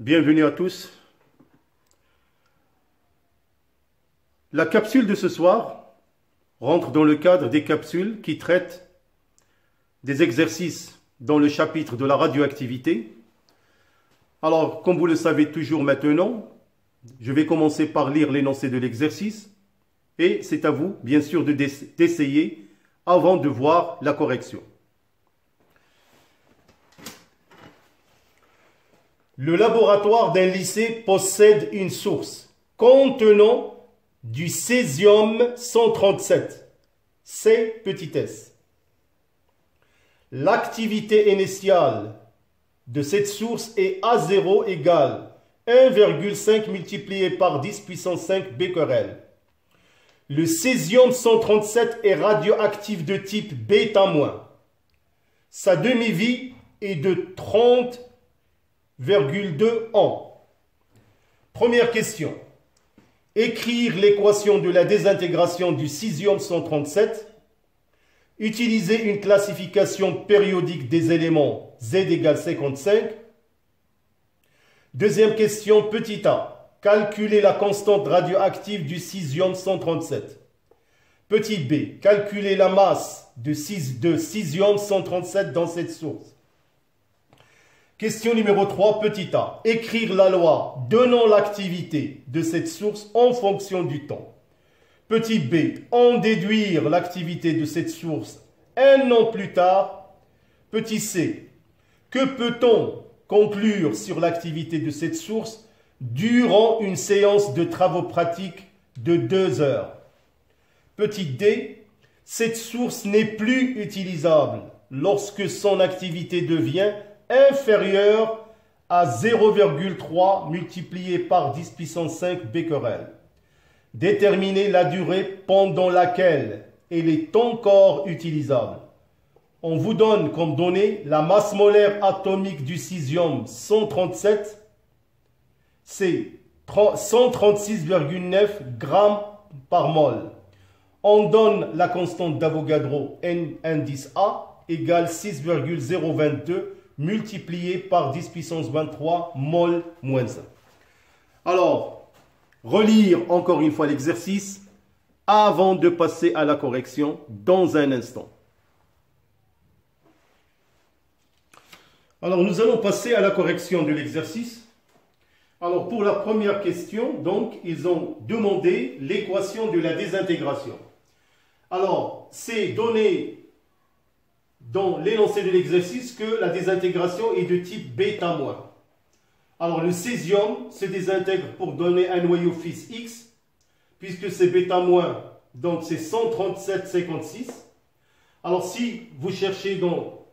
Bienvenue à tous. La capsule de ce soir rentre dans le cadre des capsules qui traitent des exercices dans le chapitre de la radioactivité. Alors, comme vous le savez toujours maintenant, je vais commencer par lire l'énoncé de l'exercice et c'est à vous, bien sûr, d'essayer avant de voir la correction. Le laboratoire d'un lycée possède une source contenant du césium-137, C(s). L'activité initiale de cette source est A0 égale 1,5 multiplié par 10 puissance 5 becquerel. Le césium-137 est radioactif de type β-. Sa demi-vie est de 30,2 ans. Première question. Écrire l'équation de la désintégration du césium-137. Utiliser une classification périodique des éléments Z égale 55. Deuxième question, petit a. Calculer la constante radioactive du césium-137. Petit b. Calculer la masse de césium-137 dans cette source. Question numéro 3, petit a. Écrire la loi donnant l'activité de cette source en fonction du temps. Petit b. En déduire l'activité de cette source un an plus tard. Petit c. Que peut-on conclure sur l'activité de cette source durant une séance de travaux pratiques de 2 heures. Petit d. Cette source n'est plus utilisable lorsque son activité devient inférieure à 0,3 multiplié par 10 puissance 5 becquerel. Déterminer la durée pendant laquelle elle est encore utilisable. On vous donne comme donnée la masse molaire atomique du césium-137, c'est 136,9 grammes par mol. On donne la constante d'Avogadro N indice A égale 6,022 multiplié par 10 puissance 23 mol moins 1. Alors, relire encore une fois l'exercice avant de passer à la correction dans un instant. Alors, nous allons passer à la correction de l'exercice. Alors, pour la première question, donc, ils ont demandé l'équation de la désintégration. Alors, c'est donné dans l'énoncé de l'exercice que la désintégration est de type β-. Alors, le césium se désintègre pour donner un noyau fils X, puisque c'est β-, donc c'est 137,56. Alors, si vous cherchez dans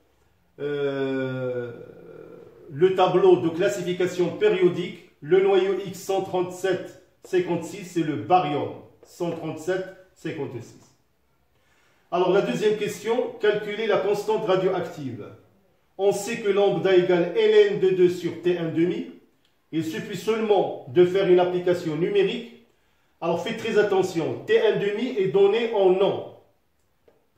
le tableau de classification périodique, le noyau X 137,56, c'est le barium, 137,56. Alors, la deuxième question, calculer la constante radioactive. On sait que lambda égale ln de 2 sur T1,5. Il suffit seulement de faire une application numérique. Alors, faites très attention. T1,5 est donné en ans.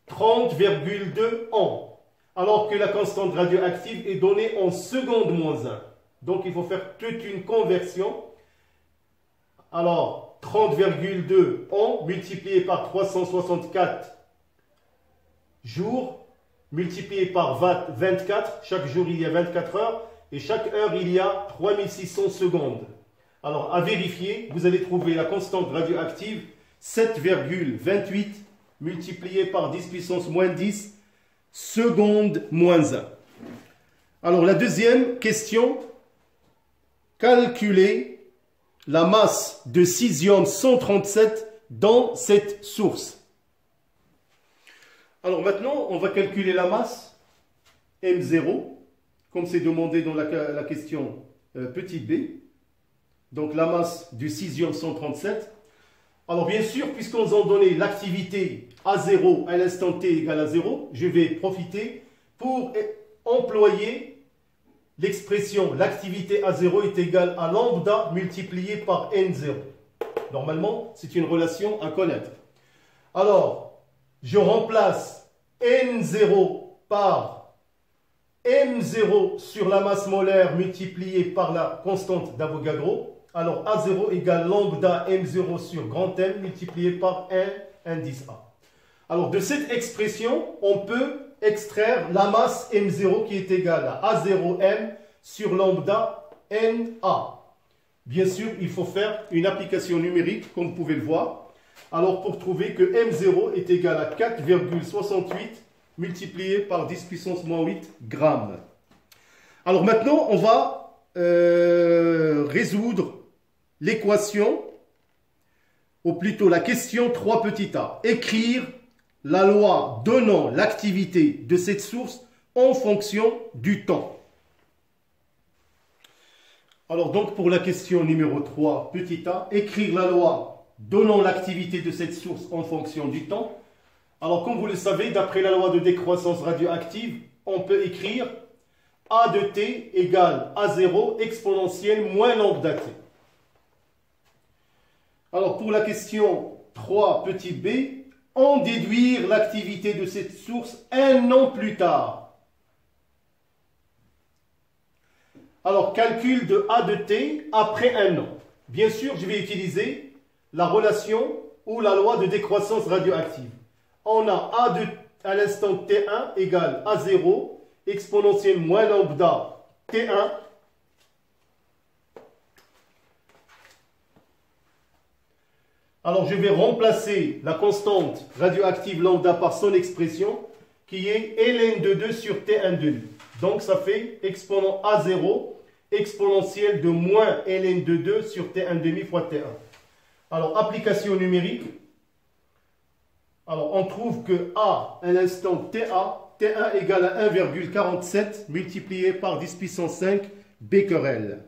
30,2 ans. Alors que la constante radioactive est donnée en seconde moins 1. Donc, il faut faire toute une conversion. Alors, 30,2 ans multiplié par 364 jours, multiplié par 24. Chaque jour, il y a 24 heures. Et chaque heure, il y a 3600 secondes. Alors, à vérifier, vous allez trouver la constante radioactive 7,28 multiplié par 10 puissance moins 10 secondes moins 1. Alors, la deuxième question, calculer la masse de césium-137 dans cette source. Alors maintenant, on va calculer la masse M0, comme c'est demandé dans la question petit b. Donc la masse du césium-137. Alors bien sûr, puisqu'on nous a donné l'activité A0 à l'instant t égale à 0, je vais profiter pour employer l'expression l'activité A0 est égale à lambda multiplié par N0. Normalement, c'est une relation à connaître. Alors, je remplace N0 par M0 sur la masse molaire multipliée par la constante d'Avogadro. Alors A0 égale lambda M0 sur grand M multiplié par 1 indice A. Alors de cette expression, on peut extraire la masse M0 qui est égale à A0M sur lambda NA. Bien sûr, il faut faire une application numérique, comme vous pouvez le voir. Alors, pour trouver que M0 est égal à 4,68 multiplié par 10 puissance moins 8 grammes. Alors maintenant, on va résoudre l'équation, ou plutôt la question 3 petit a. Écrire la loi donnant l'activité de cette source en fonction du temps. Alors donc pour la question numéro 3 petit a, écrire la loi donnant l'activité de cette source en fonction du temps. Alors comme vous le savez, d'après la loi de décroissance radioactive, on peut écrire A de t égale A0 exponentielle moins lambda t. Alors pour la question 3 petit b, en déduire l'activité de cette source un an plus tard. Alors, calcul de A de t après un an. Bien sûr, je vais utiliser la relation ou la loi de décroissance radioactive. On a A de, à l'instant T1 égale A0 exponentielle moins lambda T1. Alors, je vais remplacer la constante radioactive lambda par son expression qui est ln de 2 sur T1 demi. Donc, ça fait exponent A0 exponentielle de moins ln de 2 sur T1 demi fois T1. Alors, application numérique. Alors, on trouve que A à l'instant T1 égale à 1,47 multiplié par 10 puissance 5 becquerel.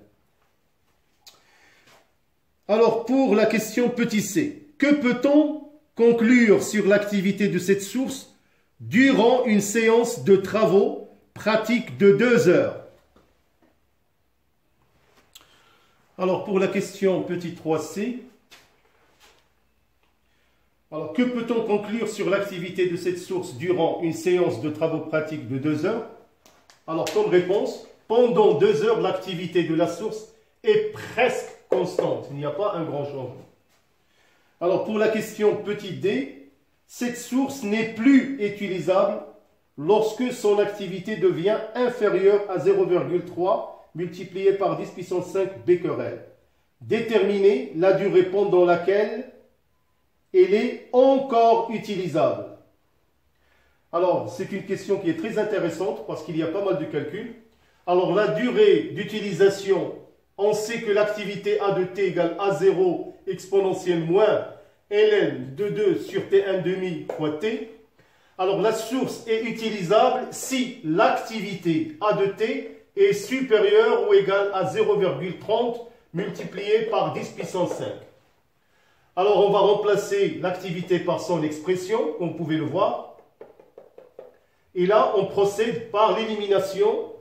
Alors, pour la question petit c, que peut-on conclure sur l'activité de cette source durant une séance de travaux pratiques de 2 heures? Alors, pour la question petit 3c, alors que peut-on conclure sur l'activité de cette source durant une séance de travaux pratiques de 2 heures? Alors, comme réponse, pendant 2 heures, l'activité de la source est presque constante. Il n'y a pas un grand changement. Alors, pour la question petit d, cette source n'est plus utilisable lorsque son activité devient inférieure à 0,3 multiplié par 10 puissance 5 becquerel. Déterminer la durée pendant laquelle elle est encore utilisable. Alors, c'est une question qui est très intéressante parce qu'il y a pas mal de calculs. Alors, la durée d'utilisation, on sait que l'activité A de t égale A0 exponentielle moins ln de 2 sur T1 demi fois t. Alors, la source est utilisable si l'activité A de t est supérieure ou égale à 0,30 multiplié par 10 puissance 5. Alors, on va remplacer l'activité par son expression, comme vous pouvez le voir. Et là, on procède par l'élimination,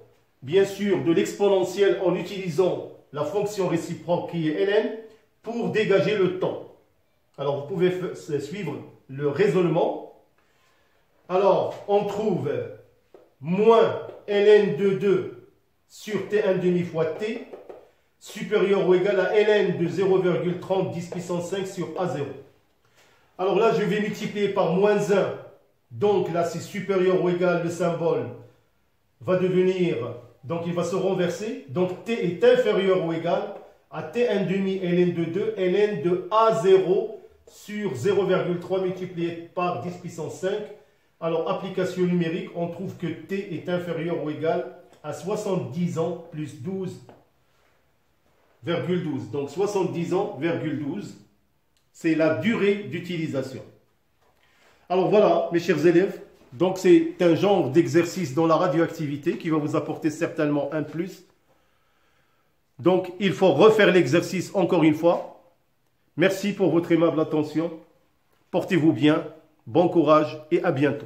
bien sûr, de l'exponentielle en utilisant la fonction réciproque qui est ln pour dégager le temps. Alors, vous pouvez suivre le raisonnement. Alors, on trouve moins ln de 2 sur T1 demi fois T supérieur ou égal à ln de 0,30 10 puissance 5 sur A0. Alors là, je vais multiplier par moins 1. Donc là, c'est supérieur ou égal, le symbole va devenir, donc il va se renverser. Donc T est inférieur ou égal à T1 demi ln de 2, ln de A0 sur 0,3 multiplié par 10 puissance 5. Alors, application numérique, on trouve que T est inférieur ou égal à 70 ans plus 12,12. Donc 70 ans, 12, c'est la durée d'utilisation. Alors voilà, mes chers élèves, donc c'est un genre d'exercice dans la radioactivité qui va vous apporter certainement un plus. Donc il faut refaire l'exercice encore une fois. Merci pour votre aimable attention. Portez-vous bien, bon courage et à bientôt.